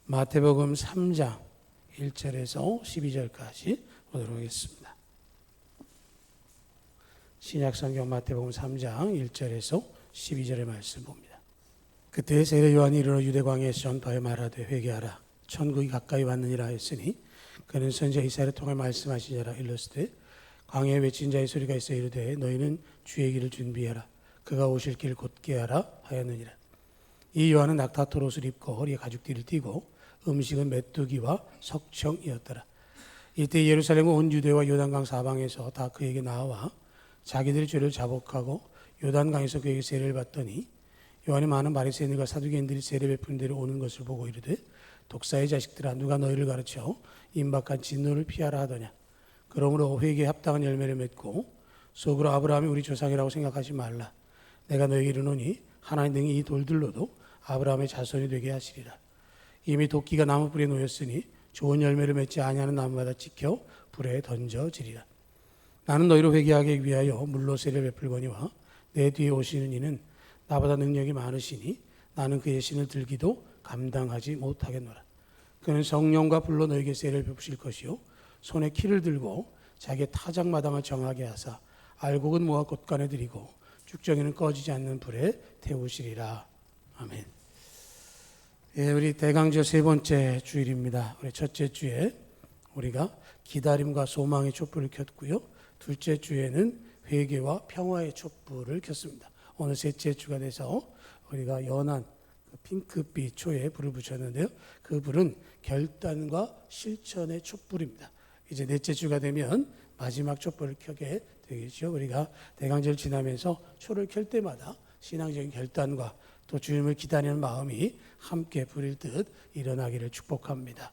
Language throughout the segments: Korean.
마태복음 3장 1절에서 12절까지 보도록 하겠습니다. 신약성경 마태복음 3장 1절에서 12절의 말씀 봅니다. 그때 세례 요한이 이르러 유대 광야에서 전파하여 말하되 회개하라 천국이 가까이 왔느니라 했으니 그는 선지자 이사야를 통해 말씀하시니라. 일렀으되 광야에 외친 자의 소리가 있어 이르되 너희는 주의 길을 준비하라 그가 오실 길 곧게 하라 하였느니라. 이 요한은 낙타토 옷을 입고 허리에 가죽띠를 띠고 음식은 메뚜기와 석청이었더라. 이때 예루살렘과 온 유대와 요단강 사방에서 다 그에게 나와 자기들의 죄를 자복하고 요단강에서 그에게 세례를 받더니 요한이 많은 바리새인들과 사두개인들이 세례 베푸는 데로 오는 것을 보고 이르되 독사의 자식들아 누가 너희를 가르쳐 임박한 진노를 피하라 하더냐. 그러므로 회개에 합당한 열매를 맺고 속으로 아브라함이 우리 조상이라고 생각하지 말라. 내가 너에게 이르노니 하나님 등이 이 돌들로도 아브라함의 자손이 되게 하시리라. 이미 도끼가 나무 뿌리에 놓였으니 좋은 열매를 맺지 아니하는 나무마다 찍혀 불에 던져지리라. 나는 너희로 회개하기 위하여 물로 세례를 베풀거니와 내 뒤에 오시는 이는 나보다 능력이 많으시니 나는 그의 신을 들기도 감당하지 못하겠노라. 그는 성령과 불로 너에게 세례를 베푸실 것이요 손에 키를 들고 자기의 타작마당을 정하게 하사 알곡은 모아 곳간에 들이고 쭉정이는 꺼지지 않는 불에 태우시리라. 아멘. 예, 우리 대강절 세 번째 주일입니다. 우리 첫째 주에 우리가 기다림과 소망의 촛불을 켰고요. 둘째 주에는 회개와 평화의 촛불을 켰습니다. 오늘 셋째 주가 돼서 우리가 연한 핑크빛 초에 불을 붙였는데요. 그 불은 결단과 실천의 촛불입니다. 이제 넷째 주가 되면 마지막 촛불을 켜게 되겠죠. 우리가 대강절 지나면서 초를 켤 때마다 신앙적인 결단과 또 주님을 기다리는 마음이 함께 불일 듯 일어나기를 축복합니다.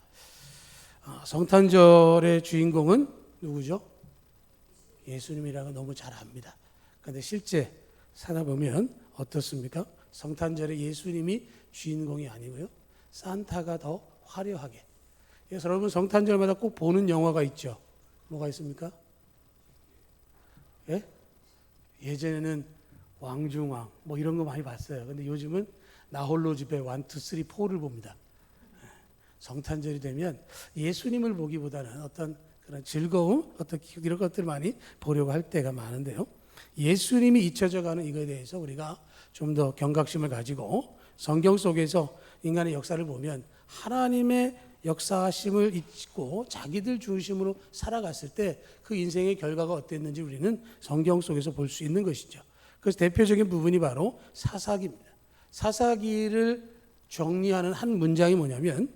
성탄절의 주인공은 누구죠? 예수님이라고 너무 잘 압니다. 그런데 실제 살아보면 어떻습니까? 성탄절에 예수님이 주인공이 아니고요. 산타가 더 화려하게. 그래서 여러분 성탄절마다 꼭 보는 영화가 있죠. 뭐가 있습니까? 예? 예전에는 왕중왕 뭐 이런 거 많이 봤어요. 근데 요즘은 나홀로 집에 1, 2, 3, 4를 봅니다. 성탄절이 되면 예수님을 보기보다는 어떤 그런 즐거움, 어떤 이런 것들 많이 보려고 할 때가 많은데요. 예수님이 잊혀져 가는 이거에 대해서 우리가 좀 더 경각심을 가지고 성경 속에서 인간의 역사를 보면 하나님의 역사하심을 잊고 자기들 중심으로 살아갔을 때 그 인생의 결과가 어땠는지 우리는 성경 속에서 볼 수 있는 것이죠. 그래서 대표적인 부분이 바로 사사기입니다. 사사기를 정리하는 한 문장이 뭐냐면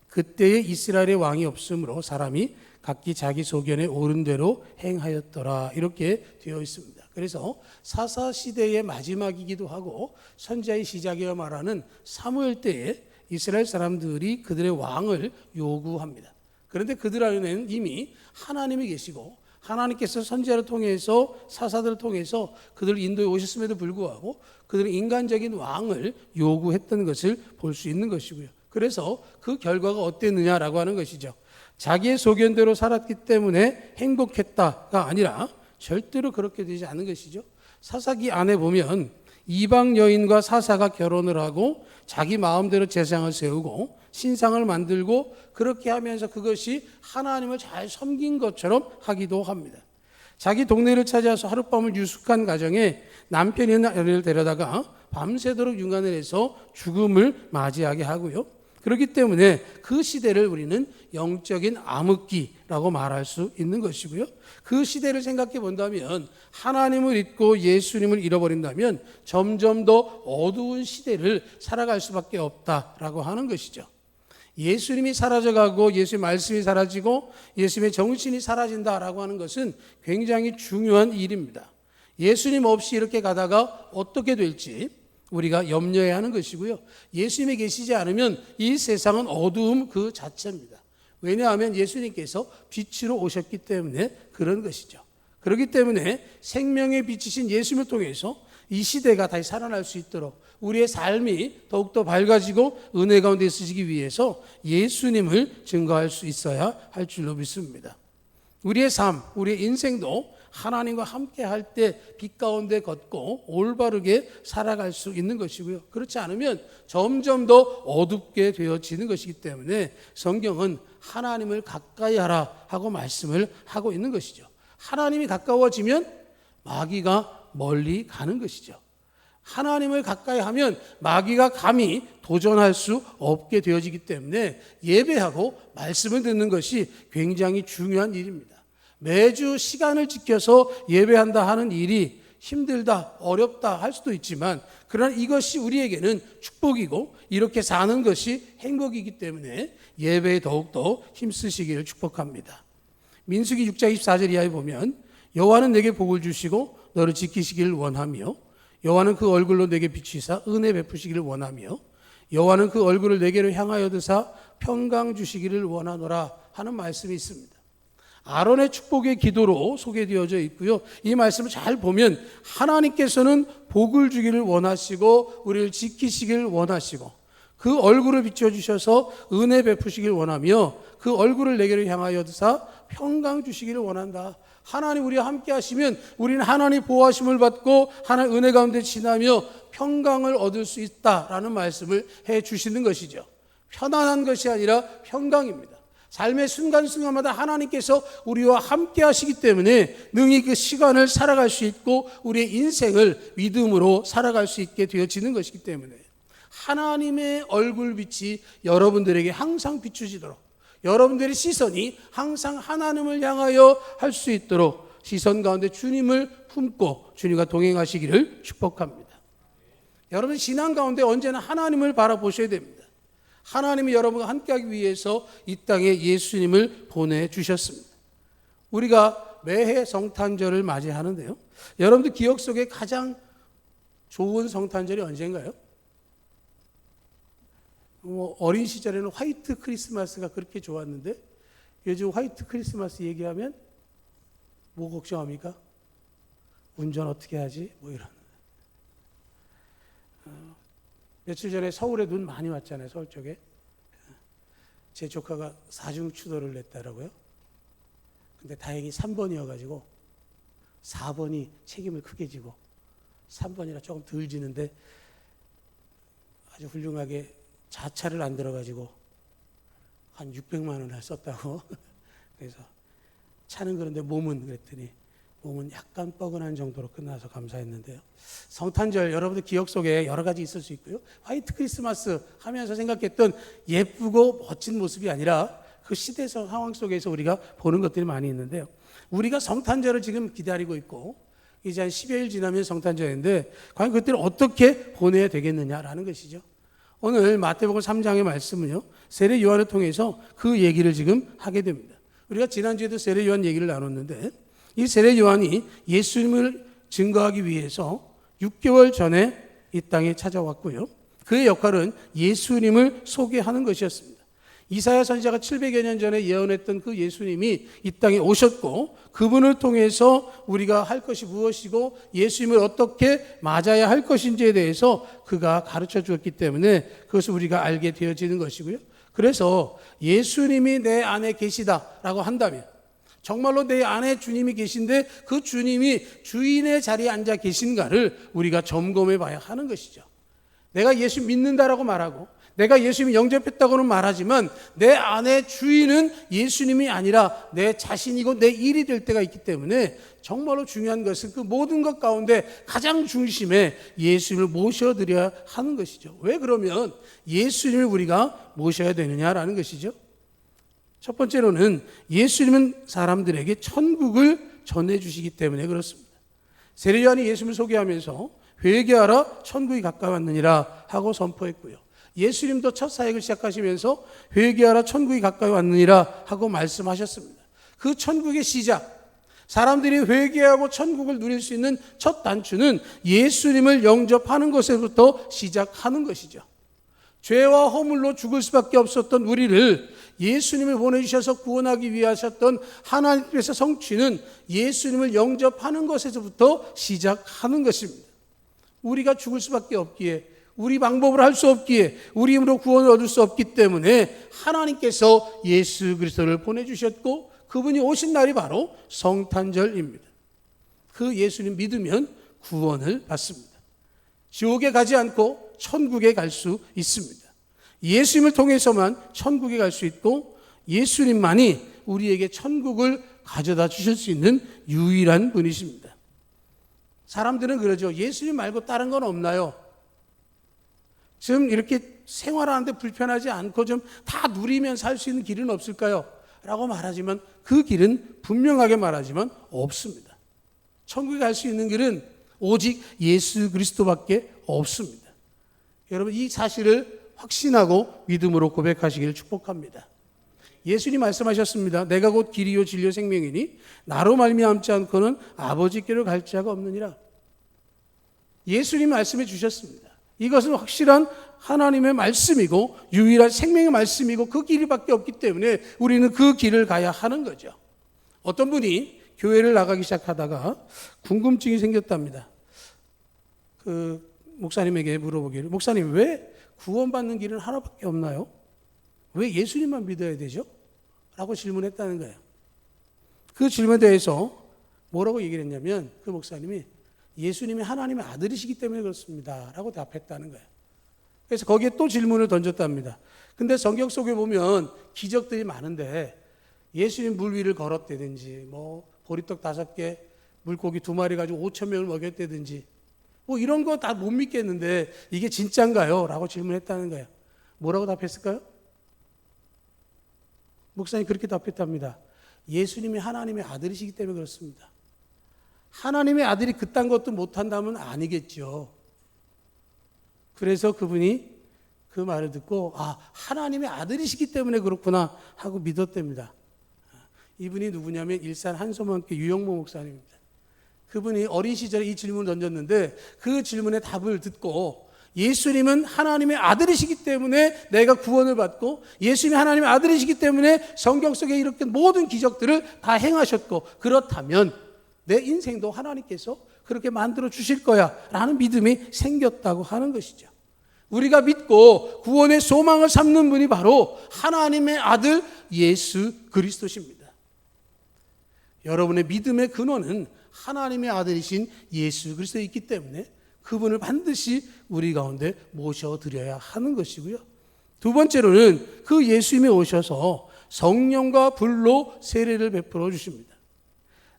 그때에 이스라엘의 왕이 없으므로 사람이 각기 자기 소견에 옳은 대로 행하였더라 이렇게 되어 있습니다. 그래서 사사시대의 마지막이기도 하고 선지자의 시작이라 말하는 사무엘 때에 이스라엘 사람들이 그들의 왕을 요구합니다. 그런데 그들 안에는 이미 하나님이 계시고 하나님께서 선지자를 통해서 사사들을 통해서 그들을 인도해 오셨음에도 불구하고 그들은 인간적인 왕을 요구했던 것을 볼 수 있는 것이고요. 그래서 그 결과가 어땠느냐라고 하는 것이죠. 자기의 소견대로 살았기 때문에 행복했다가 아니라 절대로 그렇게 되지 않은 것이죠. 사사기 안에 보면 이방 여인과 사사가 결혼을 하고 자기 마음대로 제상을 세우고 신상을 만들고 그렇게 하면서 그것이 하나님을 잘 섬긴 것처럼 하기도 합니다. 자기 동네를 찾아서 하룻밤을 유숙한 가정에 남편이 아내를 데려다가 밤새도록 융안을 해서 죽음을 맞이하게 하고요. 그렇기 때문에 그 시대를 우리는 영적인 암흑기라고 말할 수 있는 것이고요. 그 시대를 생각해 본다면 하나님을 잊고 예수님을 잃어버린다면 점점 더 어두운 시대를 살아갈 수밖에 없다라고 하는 것이죠. 예수님이 사라져가고 예수의 말씀이 사라지고 예수님의 정신이 사라진다라고 하는 것은 굉장히 중요한 일입니다. 예수님 없이 이렇게 가다가 어떻게 될지 우리가 염려해야 하는 것이고요. 예수님이 계시지 않으면 이 세상은 어두움 그 자체입니다. 왜냐하면 예수님께서 빛으로 오셨기 때문에 그런 것이죠. 그렇기 때문에 생명의 빛이신 예수님을 통해서 이 시대가 다시 살아날 수 있도록 우리의 삶이 더욱더 밝아지고 은혜 가운데 있으시기 위해서 예수님을 증거할 수 있어야 할 줄로 믿습니다. 우리의 삶, 우리의 인생도 하나님과 함께 할 때 빛 가운데 걷고 올바르게 살아갈 수 있는 것이고요. 그렇지 않으면 점점 더 어둡게 되어지는 것이기 때문에 성경은 하나님을 가까이 하라 하고 말씀을 하고 있는 것이죠. 하나님이 가까워지면 마귀가 멀리 가는 것이죠. 하나님을 가까이 하면 마귀가 감히 도전할 수 없게 되어지기 때문에 예배하고 말씀을 듣는 것이 굉장히 중요한 일입니다. 매주 시간을 지켜서 예배한다 하는 일이 힘들다, 어렵다 할 수도 있지만 그러나 이것이 우리에게는 축복이고 이렇게 사는 것이 행복이기 때문에 예배에 더욱더 힘쓰시기를 축복합니다. 민수기 6장 24절 이하에 보면 여호와는 내게 복을 주시고 너를 지키시기를 원하며 여호와는 그 얼굴로 내게 비추시사 은혜 베푸시기를 원하며 여호와는 그 얼굴을 내게로 향하여 드사 평강 주시기를 원하노라 하는 말씀이 있습니다. 아론의 축복의 기도로 소개되어져 있고요. 이 말씀을 잘 보면 하나님께서는 복을 주기를 원하시고 우리를 지키시기를 원하시고 그 얼굴을 비춰주셔서 은혜 베푸시기를 원하며 그 얼굴을 내게로 향하여 드사 평강 주시기를 원한다. 하나님 우리와 함께 하시면 우리는 하나님 보호하심을 받고 하나님 은혜 가운데 지나며 평강을 얻을 수 있다라는 말씀을 해 주시는 것이죠. 편안한 것이 아니라 평강입니다. 삶의 순간순간마다 하나님께서 우리와 함께 하시기 때문에 능히 그 시간을 살아갈 수 있고 우리의 인생을 믿음으로 살아갈 수 있게 되어지는 것이기 때문에 하나님의 얼굴빛이 여러분들에게 항상 비추지도록 여러분들의 시선이 항상 하나님을 향하여 할 수 있도록 시선 가운데 주님을 품고 주님과 동행하시기를 축복합니다. 여러분 신앙 가운데 언제나 하나님을 바라보셔야 됩니다. 하나님이 여러분과 함께하기 위해서 이 땅에 예수님을 보내주셨습니다. 우리가 매해 성탄절을 맞이하는데요. 여러분들 기억 속에 가장 좋은 성탄절이 언제인가요? 어린 시절에는 화이트 크리스마스가 그렇게 좋았는데 요즘 화이트 크리스마스 얘기하면 뭐 걱정합니까? 운전 어떻게 하지? 뭐 이런. 며칠 전에 서울에 눈 많이 왔잖아요. 서울 쪽에. 제 조카가 사중추도를 냈더라고요. 근데 다행히 3번이어가지고 4번이 책임을 크게 지고 3번이라 조금 덜 지는데 아주 훌륭하게 자차를 안 들어가지고 한 600만 원을 썼다고. 그래서 차는 그런데 몸은 그랬더니 몸은 약간 뻐근한 정도로 끝나서 감사했는데요. 성탄절 여러분들 기억 속에 여러 가지 있을 수 있고요. 화이트 크리스마스 하면서 생각했던 예쁘고 멋진 모습이 아니라 그 시대 상황 속에서 우리가 보는 것들이 많이 있는데요. 우리가 성탄절을 지금 기다리고 있고 이제 한 10여일 지나면 성탄절인데 과연 그때를 어떻게 보내야 되겠느냐라는 것이죠. 오늘 마태복음 3장의 말씀은요. 세례 요한을 통해서 그 얘기를 지금 하게 됩니다. 우리가 지난주에도 세례 요한 얘기를 나눴는데 이 세례 요한이 예수님을 증거하기 위해서 6개월 전에 이 땅에 찾아왔고요. 그의 역할은 예수님을 소개하는 것이었습니다. 이사야 선지자가 700여 년 전에 예언했던 그 예수님이 이 땅에 오셨고 그분을 통해서 우리가 할 것이 무엇이고 예수님을 어떻게 맞아야 할 것인지에 대해서 그가 가르쳐 주었기 때문에 그것을 우리가 알게 되어지는 것이고요. 그래서 예수님이 내 안에 계시다라고 한다면 정말로 내 안에 주님이 계신데 그 주님이 주인의 자리에 앉아 계신가를 우리가 점검해 봐야 하는 것이죠. 내가 예수 믿는다라고 말하고 내가 예수님이 영접했다고는 말하지만 내 안에 주인은 예수님이 아니라 내 자신이고 내 일이 될 때가 있기 때문에 정말로 중요한 것은 그 모든 것 가운데 가장 중심에 예수님을 모셔드려야 하는 것이죠. 왜 그러면 예수님을 우리가 모셔야 되느냐라는 것이죠. 첫 번째로는 예수님은 사람들에게 천국을 전해주시기 때문에 그렇습니다. 세례 요한이 예수님을 소개하면서 회개하라 천국이 가까웠느니라 하고 선포했고요. 예수님도 첫 사역을 시작하시면서 회개하라 천국이 가까이 왔느니라 하고 말씀하셨습니다. 그 천국의 시작, 사람들이 회개하고 천국을 누릴 수 있는 첫 단추는 예수님을 영접하는 것에부터 시작하는 것이죠. 죄와 허물로 죽을 수밖에 없었던 우리를 예수님을 보내주셔서 구원하기 위해 하셨던 하나님께서 성취는 예수님을 영접하는 것에서부터 시작하는 것입니다. 우리가 죽을 수밖에 없기에 우리 방법으로 할 수 없기에 우리 힘으로 구원을 얻을 수 없기 때문에 하나님께서 예수 그리스도를 보내주셨고 그분이 오신 날이 바로 성탄절입니다. 그 예수님 믿으면 구원을 받습니다. 지옥에 가지 않고 천국에 갈 수 있습니다. 예수님을 통해서만 천국에 갈 수 있고 예수님만이 우리에게 천국을 가져다 주실 수 있는 유일한 분이십니다. 사람들은 그러죠. 예수님 말고 다른 건 없나요? 좀 이렇게 생활하는데 불편하지 않고 좀 다 누리면 살 수 있는 길은 없을까요? 라고 말하지만 그 길은 분명하게 말하지만 없습니다. 천국에 갈 수 있는 길은 오직 예수 그리스도밖에 없습니다. 여러분 이 사실을 확신하고 믿음으로 고백하시기를 축복합니다. 예수님 말씀하셨습니다. 내가 곧 길이요 진리요 생명이니 나로 말미암지 않고는 아버지께로 갈 자가 없느니라. 예수님 말씀해 주셨습니다. 이것은 확실한 하나님의 말씀이고 유일한 생명의 말씀이고 그 길밖에 없기 때문에 우리는 그 길을 가야 하는 거죠. 어떤 분이 교회를 나가기 시작하다가 궁금증이 생겼답니다. 그 목사님에게 물어보기를 목사님 왜 구원받는 길은 하나밖에 없나요? 왜 예수님만 믿어야 되죠? 라고 질문했다는 거예요. 그 질문에 대해서 뭐라고 얘기를 했냐면 그 목사님이 예수님이 하나님의 아들이시기 때문에 그렇습니다 라고 답했다는 거예요. 그래서 거기에 또 질문을 던졌답니다. 근데 성경 속에 보면 기적들이 많은데 예수님 물 위를 걸었다든지 뭐 보리떡 5개 물고기 2마리 가지고 5,000명을 먹였다든지 뭐 이런 거 다 못 믿겠는데 이게 진짜인가요? 라고 질문했다는 거예요. 뭐라고 답했을까요? 목사님 그렇게 답했답니다. 예수님이 하나님의 아들이시기 때문에 그렇습니다. 하나님의 아들이 그딴 것도 못한다면 아니겠죠. 그래서 그분이 그 말을 듣고 하나님의 아들이시기 때문에 그렇구나 하고 믿었답니다. 이분이 누구냐면 일산 한소만교 유영모 목사님입니다. 그분이 어린 시절에 이 질문을 던졌는데 그 질문의 답을 듣고 예수님은 하나님의 아들이시기 때문에 내가 구원을 받고 예수님이 하나님의 아들이시기 때문에 성경 속에 이렇게 모든 기적들을 다 행하셨고 그렇다면 내 인생도 하나님께서 그렇게 만들어 주실 거야 라는 믿음이 생겼다고 하는 것이죠. 우리가 믿고 구원의 소망을 삼는 분이 바로 하나님의 아들 예수 그리스도십니다. 여러분의 믿음의 근원은 하나님의 아들이신 예수 그리스도에 있기 때문에 그분을 반드시 우리 가운데 모셔드려야 하는 것이고요. 두 번째로는 그 예수님이 오셔서 성령과 불로 세례를 베풀어 주십니다.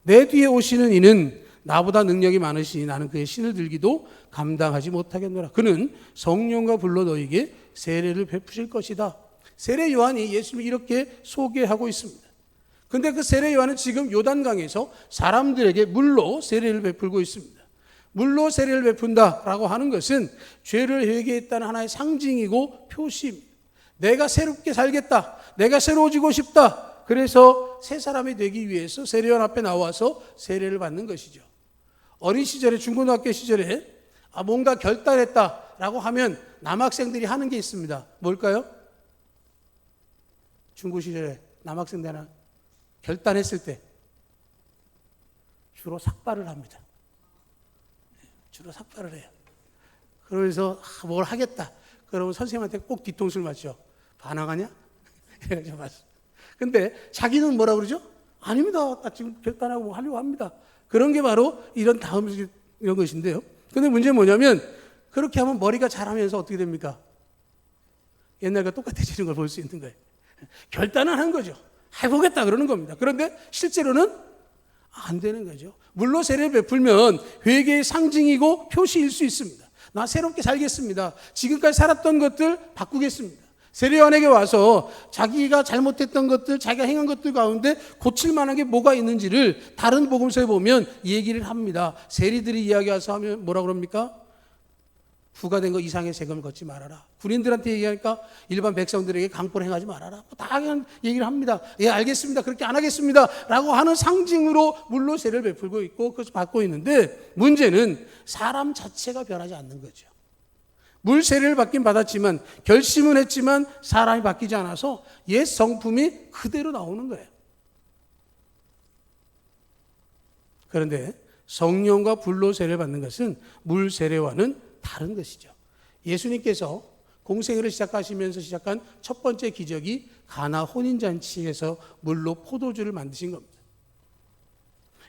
내 뒤에 오시는 이는 나보다 능력이 많으시니 나는 그의 신을 들기도 감당하지 못하겠노라. 그는 성령과 불로 너에게 세례를 베푸실 것이다. 세례 요한이 예수님을 이렇게 소개하고 있습니다. 근데 그 세례 요한은 지금 요단강에서 사람들에게 물로 세례를 베풀고 있습니다. 물로 세례를 베푼다라고 하는 것은 죄를 회개했다는 하나의 상징이고 표시입니다. 내가 새롭게 살겠다. 내가 새로워지고 싶다. 그래서 새 사람이 되기 위해서 세례요한 앞에 나와서 세례를 받는 것이죠. 어린 시절에 중고등학교 시절에 뭔가 결단했다라고 하면 남학생들이 하는 게 있습니다. 뭘까요? 중고 시절에 남학생들 하나 결단했을 때 주로 삭발을 합니다. 주로 삭발을 해요. 그러면서 뭘 하겠다. 그러면 선생님한테 꼭 뒤통수를 맞죠. 반항하냐? 이래가지고 맞어. 근데 자기는 뭐라 그러죠? 아닙니다. 나 지금 결단하고 뭐 하려고 합니다. 그런 게 바로 이런 다음 이런 것인데요. 근데 문제는 뭐냐면 그렇게 하면 머리가 자라면서 어떻게 됩니까? 옛날과 똑같아지는 걸 볼 수 있는 거예요. 결단은 한 거죠. 해보겠다 그러는 겁니다. 그런데 실제로는 안 되는 거죠. 물로 세례를 베풀면 회개의 상징이고 표시일 수 있습니다. 나 새롭게 살겠습니다. 지금까지 살았던 것들 바꾸겠습니다. 세례요한에게 와서 자기가 잘못했던 것들, 자기가 행한 것들 가운데 고칠 만한 게 뭐가 있는지를 다른 복음서에 보면 얘기를 합니다. 세리들이 이야기해서 하면 뭐라 그럽니까? 부과된 거 이상의 세금을 걷지 말아라. 군인들한테 얘기하니까 일반 백성들에게 강포를 행하지 말아라. 다 얘기를 합니다. 예, 알겠습니다. 그렇게 안 하겠습니다. 라고 하는 상징으로 물로 세례를 베풀고 있고 그것을 받고 있는데 문제는 사람 자체가 변하지 않는 거죠. 물 세례를 받긴 받았지만 결심은 했지만 사람이 바뀌지 않아서 옛 성품이 그대로 나오는 거예요. 그런데 성령과 불로 세례를 받는 것은 물 세례와는 다른 것이죠. 예수님께서 공생애를 시작하시면서 시작한 첫 번째 기적이 가나 혼인잔치에서 물로 포도주를 만드신 겁니다.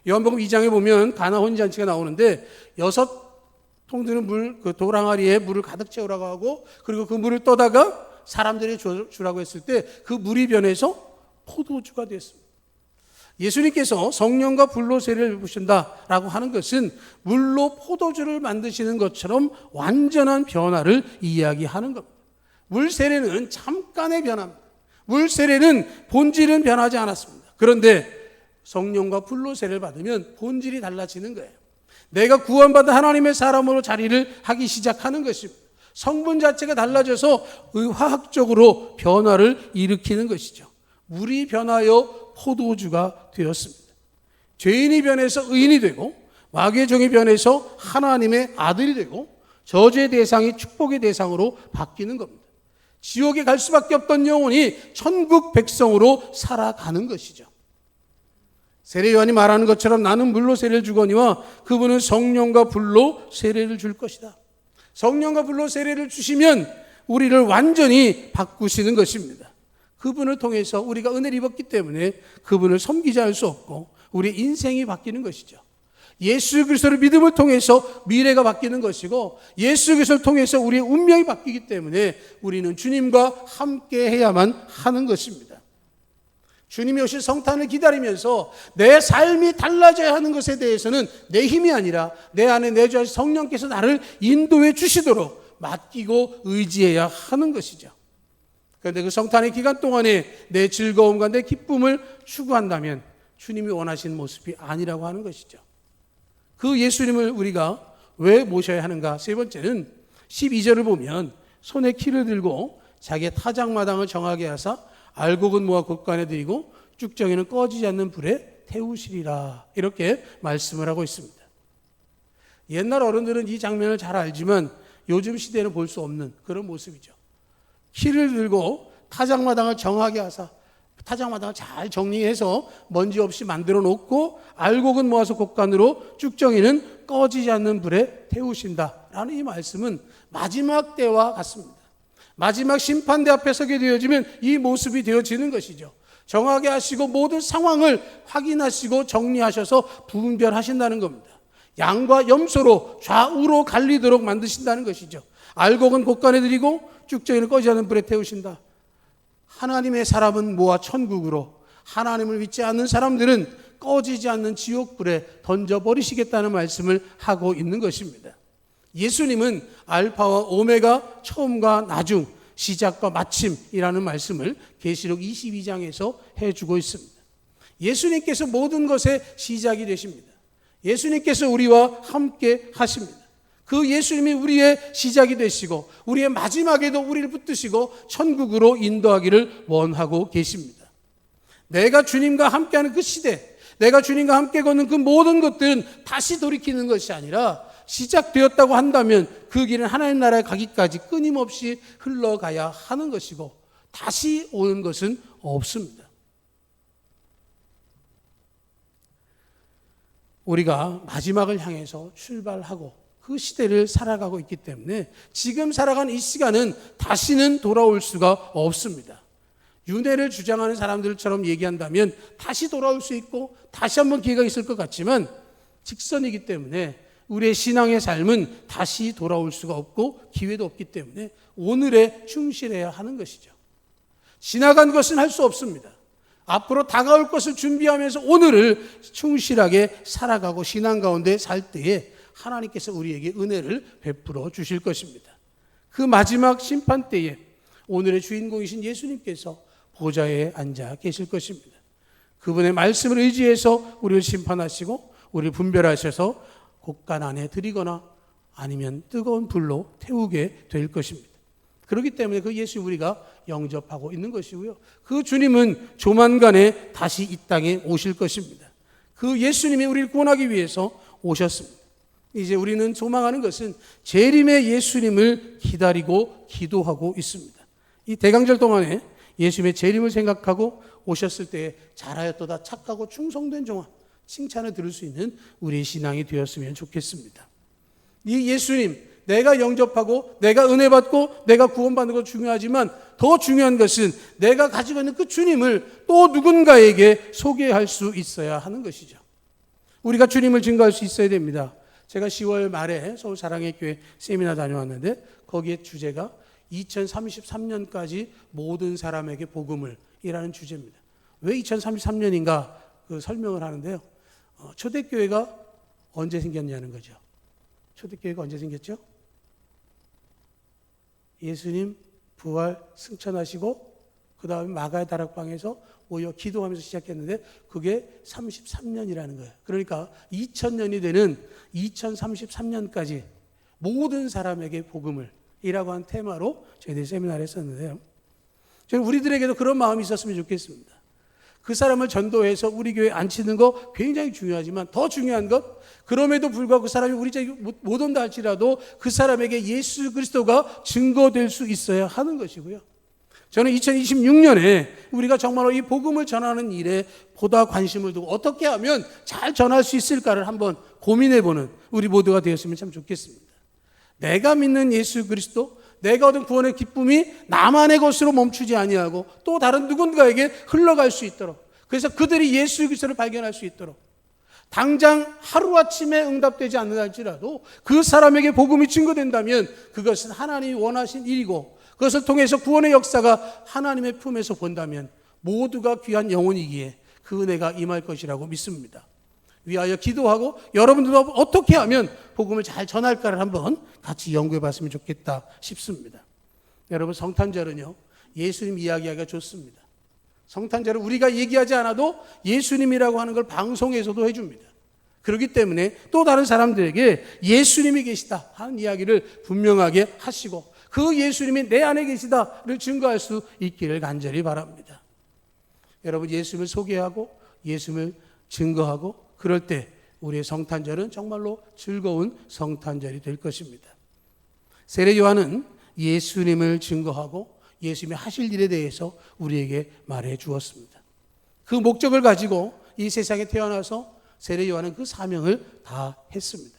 요한복음 2장에 보면 가나 혼인잔치가 나오는데 6통 드는 물, 그 돌항아리에 물을 가득 채우라고 하고, 그리고 그 물을 떠다가 사람들이 주라고 했을 때 그 물이 변해서 포도주가 됐습니다. 예수님께서 성령과 불로 세례를 부으신다라고 하는 것은 물로 포도주를 만드시는 것처럼 완전한 변화를 이야기하는 겁니다. 물 세례는 잠깐의 변화입니다. 물 세례는 본질은 변하지 않았습니다. 그런데 성령과 불로 세례를 받으면 본질이 달라지는 거예요. 내가 구원받은 하나님의 사람으로 자리를 하기 시작하는 것입니다. 성분 자체가 달라져서 화학적으로 변화를 일으키는 것이죠. 물이 변하여 포도주가 되었습니다. 죄인이 변해서 의인이 되고, 마귀의 종이 변해서 하나님의 아들이 되고, 저주의 대상이 축복의 대상으로 바뀌는 겁니다. 지옥에 갈 수밖에 없던 영혼이 천국 백성으로 살아가는 것이죠. 세례 요한이 말하는 것처럼 나는 물로 세례를 주거니와 그분은 성령과 불로 세례를 줄 것이다. 성령과 불로 세례를 주시면 우리를 완전히 바꾸시는 것입니다. 그분을 통해서 우리가 은혜를 입었기 때문에 그분을 섬기지 않을 수 없고 우리의 인생이 바뀌는 것이죠. 예수 그리스도를 믿음을 통해서 미래가 바뀌는 것이고, 예수 그리스도를 통해서 우리의 운명이 바뀌기 때문에 우리는 주님과 함께 해야만 하는 것입니다. 주님이 오실 성탄을 기다리면서 내 삶이 달라져야 하는 것에 대해서는 내 힘이 아니라 내 안에 내주하신 성령께서 나를 인도해 주시도록 맡기고 의지해야 하는 것이죠. 그런데 그 성탄의 기간 동안에 내 즐거움과 내 기쁨을 추구한다면 주님이 원하시는 모습이 아니라고 하는 것이죠. 그 예수님을 우리가 왜 모셔야 하는가? 세 번째는 12절을 보면 손에 키를 들고 자기의 타작마당을 정하게 하사 알곡은 모아 곳간에 들이고 쭉정이는 꺼지지 않는 불에 태우시리라, 이렇게 말씀을 하고 있습니다. 옛날 어른들은 이 장면을 잘 알지만 요즘 시대에는 볼 수 없는 그런 모습이죠. 키를 들고 타작마당을 정하게 하사, 타작마당을 잘 정리해서 먼지 없이 만들어 놓고 알곡은 모아서 곳간으로 쭉정이는 꺼지지 않는 불에 태우신다라는 이 말씀은 마지막 때와 같습니다. 마지막 심판대 앞에 서게 되어지면 이 모습이 되어지는 것이죠. 정하게 하시고 모든 상황을 확인하시고 정리하셔서 분별하신다는 겁니다. 양과 염소로 좌우로 갈리도록 만드신다는 것이죠. 알곡은 곳간에 들이고 쭉정이는 꺼지지 않는 불에 태우신다. 하나님의 사람은 모아 천국으로, 하나님을 믿지 않는 사람들은 꺼지지 않는 지옥불에 던져버리시겠다는 말씀을 하고 있는 것입니다. 예수님은 알파와 오메가, 처음과 나중, 시작과 마침이라는 말씀을 계시록 22장에서 해주고 있습니다. 예수님께서 모든 것의 시작이 되십니다. 예수님께서 우리와 함께 하십니다. 그 예수님이 우리의 시작이 되시고 우리의 마지막에도 우리를 붙드시고 천국으로 인도하기를 원하고 계십니다. 내가 주님과 함께하는 그 시대, 내가 주님과 함께 걷는 그 모든 것들은 다시 돌이키는 것이 아니라 시작되었다고 한다면 그 길은 하나님 나라에 가기까지 끊임없이 흘러가야 하는 것이고 다시 오는 것은 없습니다. 우리가 마지막을 향해서 출발하고 그 시대를 살아가고 있기 때문에 지금 살아가는 이 시간은 다시는 돌아올 수가 없습니다. 윤회를 주장하는 사람들처럼 얘기한다면 다시 돌아올 수 있고 다시 한번 기회가 있을 것 같지만 직선이기 때문에 우리의 신앙의 삶은 다시 돌아올 수가 없고 기회도 없기 때문에 오늘에 충실해야 하는 것이죠. 지나간 것은 할 수 없습니다. 앞으로 다가올 것을 준비하면서 오늘을 충실하게 살아가고 신앙 가운데 살 때에 하나님께서 우리에게 은혜를 베풀어 주실 것입니다. 그 마지막 심판 때에 오늘의 주인공이신 예수님께서 보좌에 앉아 계실 것입니다. 그분의 말씀을 의지해서 우리를 심판하시고 우리를 분별하셔서 곳간 안에 들이거나 아니면 뜨거운 불로 태우게 될 것입니다. 그렇기 때문에 그 예수 우리가 영접하고 있는 것이고요. 그 주님은 조만간에 다시 이 땅에 오실 것입니다. 그 예수님이 우리를 구원하기 위해서 오셨습니다. 이제 우리는 소망하는 것은 재림의 예수님을 기다리고 기도하고 있습니다. 이 대강절 동안에 예수님의 재림을 생각하고 오셨을 때에 잘하였도다 착하고 충성된 종아, 칭찬을 들을 수 있는 우리의 신앙이 되었으면 좋겠습니다. 이 예수님, 내가 영접하고 내가 은혜 받고 내가 구원받는 것 중요하지만 더 중요한 것은 내가 가지고 있는 그 주님을 또 누군가에게 소개할 수 있어야 하는 것이죠. 우리가 주님을 증거할 수 있어야 됩니다. 제가 10월 말에 서울 사랑의 교회 세미나 다녀왔는데 거기에 주제가 2033년까지 모든 사람에게 복음을 이라는 주제입니다. 왜 2033년인가 그 설명을 하는데요. 초대교회가 언제 생겼냐는 거죠. 초대교회가 언제 생겼죠? 예수님 부활 승천하시고 그 다음에 마가의 다락방에서 모여 기도하면서 시작했는데 그게 33년이라는 거예요. 그러니까 2000년이 되는 2033년까지 모든 사람에게 복음을 이라고 한 테마로 저희들이 세미나를 했었는데요. 저는 우리들에게도 그런 마음이 있었으면 좋겠습니다. 그 사람을 전도해서 우리 교회에 앉히는 거 굉장히 중요하지만 더 중요한 것, 그럼에도 불구하고 그 사람이 우리 집에 못 온다 할지라도 그 사람에게 예수 그리스도가 증거될 수 있어야 하는 것이고요. 저는 2026년에 우리가 정말로 이 복음을 전하는 일에 보다 관심을 두고 어떻게 하면 잘 전할 수 있을까를 한번 고민해보는 우리 모두가 되었으면 참 좋겠습니다. 내가 믿는 예수 그리스도, 내가 얻은 구원의 기쁨이 나만의 것으로 멈추지 아니하고 또 다른 누군가에게 흘러갈 수 있도록, 그래서 그들이 예수 그리스도를 발견할 수 있도록, 당장 하루아침에 응답되지 않는다 할지라도 그 사람에게 복음이 증거된다면 그것은 하나님이 원하신 일이고 그것을 통해서 구원의 역사가 하나님의 품에서 본다면 모두가 귀한 영혼이기에 그 은혜가 임할 것이라고 믿습니다. 위하여 기도하고 여러분들도 어떻게 하면 복음을 잘 전할까를 한번 같이 연구해 봤으면 좋겠다 싶습니다. 여러분, 성탄절은요 예수님 이야기하기가 좋습니다. 성탄절은 우리가 얘기하지 않아도 예수님이라고 하는 걸 방송에서도 해줍니다. 그렇기 때문에 또 다른 사람들에게 예수님이 계시다 하는 이야기를 분명하게 하시고 그 예수님이 내 안에 계시다를 증거할 수 있기를 간절히 바랍니다. 여러분, 예수님을 소개하고 예수님을 증거하고 그럴 때 우리의 성탄절은 정말로 즐거운 성탄절이 될 것입니다. 세례 요한은 예수님을 증거하고 예수님이 하실 일에 대해서 우리에게 말해 주었습니다. 그 목적을 가지고 이 세상에 태어나서 세례 요한은 그 사명을 다 했습니다.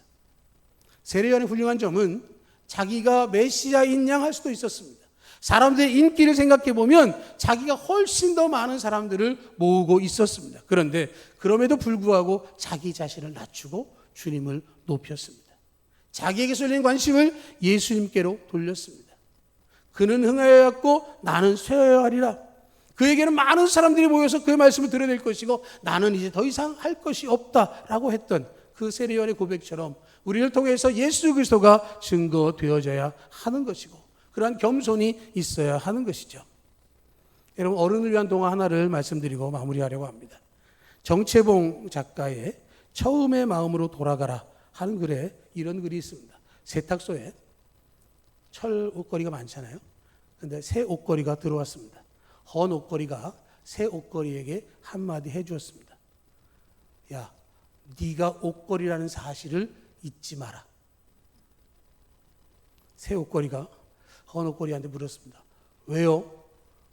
세례 요한의 훌륭한 점은 자기가 메시아인 양 할 수도 있었습니다. 사람들의 인기를 생각해 보면 자기가 훨씬 더 많은 사람들을 모으고 있었습니다. 그런데 그럼에도 불구하고 자기 자신을 낮추고 주님을 높였습니다. 자기에게 쏠린 관심을 예수님께로 돌렸습니다. 그는 흥하여왔고 나는 쇠하여 하리라. 그에게는 많은 사람들이 모여서 그의 말씀을 들어야 될 것이고 나는 이제 더 이상 할 것이 없다라고 했던 그 세례 요한의 고백처럼 우리를 통해서 예수 그리스도가 증거되어져야 하는 것이고 그러한 겸손이 있어야 하는 것이죠. 여러분, 어른을 위한 동화 하나를 말씀드리고 마무리하려고 합니다. 정채봉 작가의 처음의 마음으로 돌아가라 하는 글에 이런 글이 있습니다. 세탁소에 철 옷걸이가 많잖아요. 그런데 새 옷걸이가 들어왔습니다. 헌 옷걸이가 새 옷걸이에게 한마디 해주었습니다. 야, 네가 옷걸이라는 사실을 잊지 마라. 새 옷걸이가 헌 옷걸이한테 물었습니다. 왜요?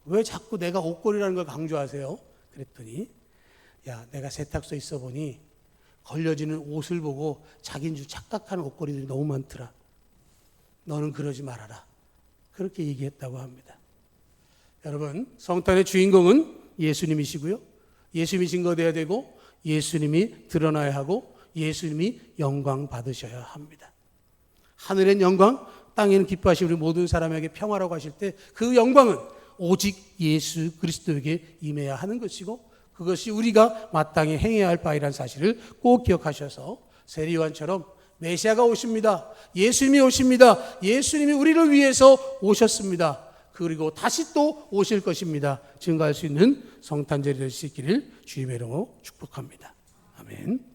왜 자꾸 내가 옷걸이라는 걸 강조하세요? 그랬더니 야, 내가 세탁소에 있어 보니 걸려지는 옷을 보고 자기인 줄 착각하는 옷걸이들이 너무 많더라. 너는 그러지 말아라. 그렇게 얘기했다고 합니다. 여러분, 성탄의 주인공은 예수님이시고요. 예수님이 증거되어야 되고 예수님이 드러나야 하고 예수님이 영광 받으셔야 합니다. 하늘엔 영광, 땅에는 기뻐하시는 우리 모든 사람에게 평화라고 하실 때 그 영광은 오직 예수 그리스도에게 임해야 하는 것이고 그것이 우리가 마땅히 행해야 할 바이라는 사실을 꼭 기억하셔서 세례 요한처럼 메시아가 오십니다. 예수님이 오십니다. 예수님이 우리를 위해서 오셨습니다. 그리고 다시 또 오실 것입니다. 증거할 수 있는 성탄절이 될 수 있기를 주님의 이름으로 축복합니다. 아멘.